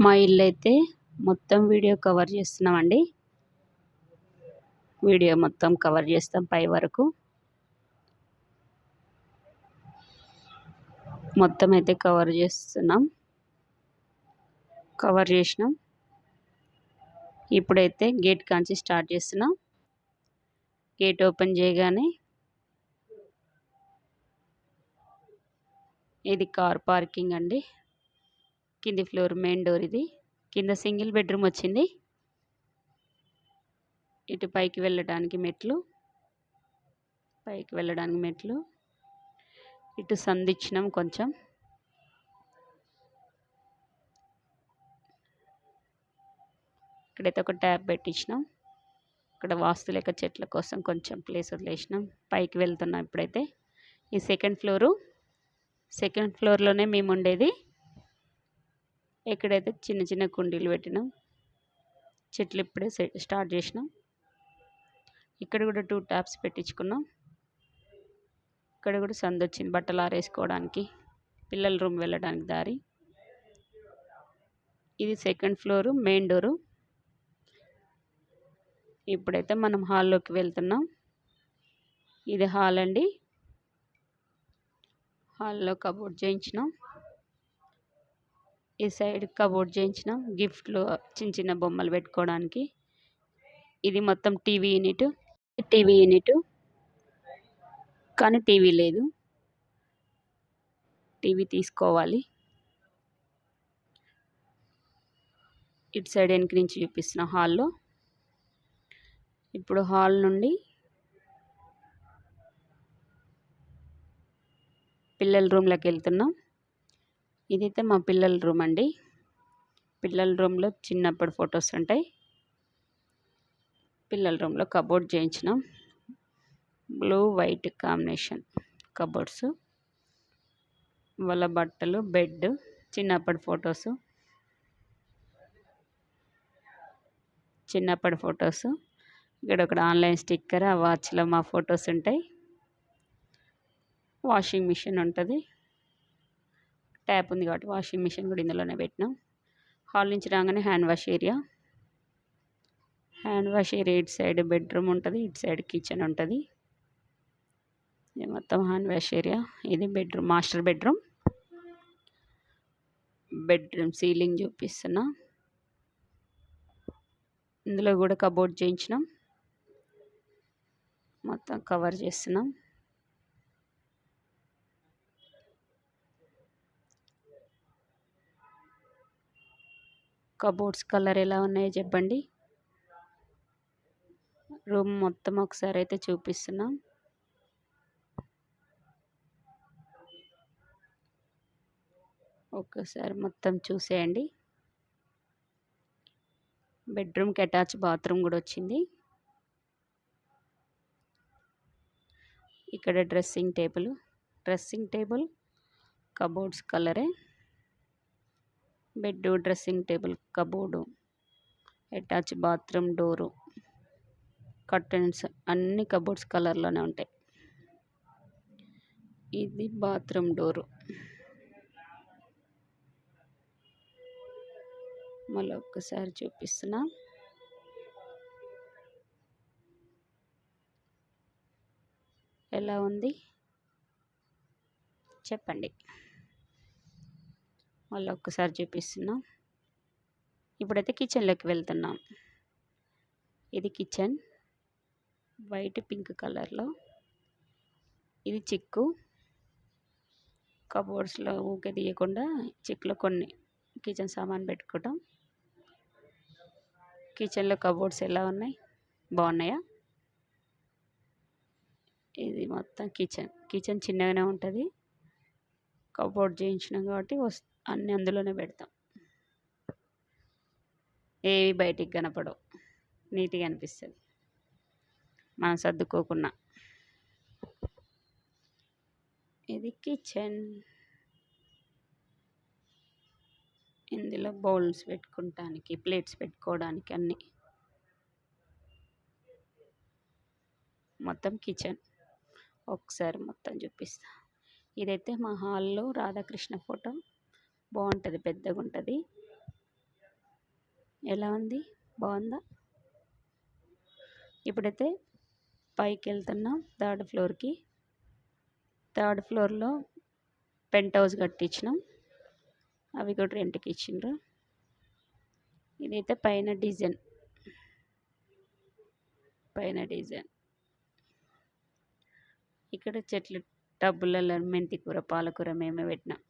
మా ఇల్లు అయితే మొత్తం వీడియో కవర్ చేస్తున్నామండి. వీడియో మొత్తం కవర్ చేస్తాం పై వరకు. మొత్తం అయితే కవర్ చేస్తున్నాం. కవర్ చేసినాం. ఇప్పుడైతే గేట్ కాంచి స్టార్ట్ చేస్తున్నాం. గేట్ ఓపెన్ చేయగానే ఇది కార్ పార్కింగ్ అండి. కింది ఫ్లోర్ మెయిన్ డోర్ ఇది. కింద సింగిల్ బెడ్రూమ్ వచ్చింది. ఇటు పైకి వెళ్ళడానికి మెట్లు. ఇటు సందిచ్చినాం కొంచెం. ఇక్కడైతే ఒక ట్యాప్ పెట్టించినాం. ఇక్కడ వాస్తు లేక చెట్ల కోసం కొంచెం ప్లేస్ వదిలేసినాం. పైకి వెళ్తున్నాం ఇప్పుడైతే. ఈ సెకండ్ ఫ్లోర్లోనే మేము ఉండేది. ఇక్కడైతే చిన్న చిన్న కుండీలు పెట్టినాం. చెట్లు ఇప్పుడే స్టార్ట్ చేసినాం. ఇక్కడ కూడా 2 ట్యాప్స్ పెట్టించుకున్నాం. ఇక్కడ కూడా సందు వచ్చింది బట్టలు ఆరేసుకోవడానికి, పిల్లల రూమ్ వెళ్ళడానికి దారి. ఇది సెకండ్ ఫ్లోరు మెయిన్ డోరు. ఇప్పుడైతే మనం హాల్లోకి వెళ్తున్నాం. ఇది హాల్ అండి. హాల్లో కబోర్డ్ చేయించినాం. ఈ సైడ్ కబోర్డ్ చేయించినాం. గిఫ్ట్లు చిన్న చిన్న బొమ్మలు పెట్టుకోవడానికి. ఇది మొత్తం టీవీ యూనిట్ కానీ టీవీ లేదు. టీవీ తీసుకోవాలి. ఇటు సైడ్ వెనక నుంచి చూపిస్తున్నా హాల్లో. ఇప్పుడు హాల్ నుండి పిల్లల రూమ్లోకి వెళ్తున్నాం. ఇదైతే మా పిల్లల రూమ్ అండి. పిల్లల రూమ్లో చిన్నప్పటి ఫొటోస్ ఉంటాయి. పిల్లల రూమ్లో కబోర్డ్ చేయించినాం. Blue white combination cupboards. వాళ్ళ బట్టలు, బెడ్, చిన్నప్పటి ఫొటోస్. ఇక్కడ ఒక ఆన్లైన్ స్టిక్కర్, ఆ వాచ్లో మా ఫొటోస్ ఉంటాయి. వాషింగ్ మిషన్ ఉంటుంది. ట్యాప్ ఉంది కాబట్టి వాషింగ్ మిషన్ కూడా ఇందులోనే పెట్టినాం. హాల్ నుంచి రాగానే హ్యాండ్ వాష్ ఏరియా. ఇటు సైడ్ బెడ్రూమ్ ఉంటుంది, ఇటు సైడ్ కిచెన్ ఉంటుంది. ఇది మొత్తం హ్యాండ్ వాష్ ఏరియా. ఇది బెడ్రూమ్, మాస్టర్ బెడ్రూమ్. సీలింగ్ చూపిస్తున్నా. ఇందులో కూడా కబోర్డ్ చేయించినాం. మొత్తం కవర్ చేస్తున్నాం. కబోర్డ్స్ కలర్ ఎలా ఉన్నాయో చెప్పండి. రూమ్ మొత్తం ఒకసారి అయితే చూపిస్తున్నాం. ఒక్కసారి మొత్తం చూసేయండి. బెడ్రూమ్కి అటాచ్ బాత్రూమ్ కూడా వచ్చింది. ఇక్కడ డ్రెస్సింగ్ టేబుల్ కబోర్డ్స్ కలరే. Bed, dressing table, cupboard, attach bathroom door, curtains అన్ని కబోర్డ్స్ కలర్లోనే ఉంటాయి. ఇది బాత్రూమ్ డోరు. మళ్ళీ ఒక్కసారి చూపిస్తున్నా. ఎలా ఉంది చెప్పండి. మళ్ళీ ఒక్కసారి చూపిస్తున్నా. ఇప్పుడైతే కిచెన్లోకి వెళ్తున్నాం. ఇది కిచెన్, వైట్ పింక్ కలర్లో. ఇది చిక్కు. కబోర్డ్స్లో ఊకే తీయకుండా చిక్కులో కొన్ని కిచెన్ సామాన్ పెట్టుకుంటాం. కిచెన్లో కబోర్డ్స్ ఎలా ఉన్నాయి, బాగున్నాయా? ఇది మొత్తం కిచెన్ చిన్నగానే ఉంటుంది. కబోర్డ్ చేయించినాం కాబట్టి అన్నీ అందులోనే పెడతాం. ఏవి బయటికి కనపడవు, నీట్గా అనిపిస్తుంది మనం సర్దుకోకున్నా. ఇది కిచెన్. ఇందులో బౌల్స్ పెట్టుకోవడానికి, ప్లేట్స్ పెట్టుకోవడానికి అన్నీ. మొత్తం కిచెన్ ఒకసారి మొత్తం చూపిస్తా. ఇదైతే మా హాల్లో రాధాకృష్ణ ఫోటో. బాగుంటుంది, పెద్దగా ఉంటుంది. ఎలా ఉంది? బాగుందా? ఇప్పుడైతే పైకి వెళ్తున్నాం థర్డ్ ఫ్లోర్కి. థర్డ్ ఫ్లోర్లో పెంట్ హౌస్ కట్టించినాం, అవి కూడా రెంట్కి ఇచ్చిండ్రు. ఇదైతే పైన డిజైన్ ఇక్కడ చెట్లు టబ్బులలో మెంతి కూర పాలకూర మేమే పెట్టినాం.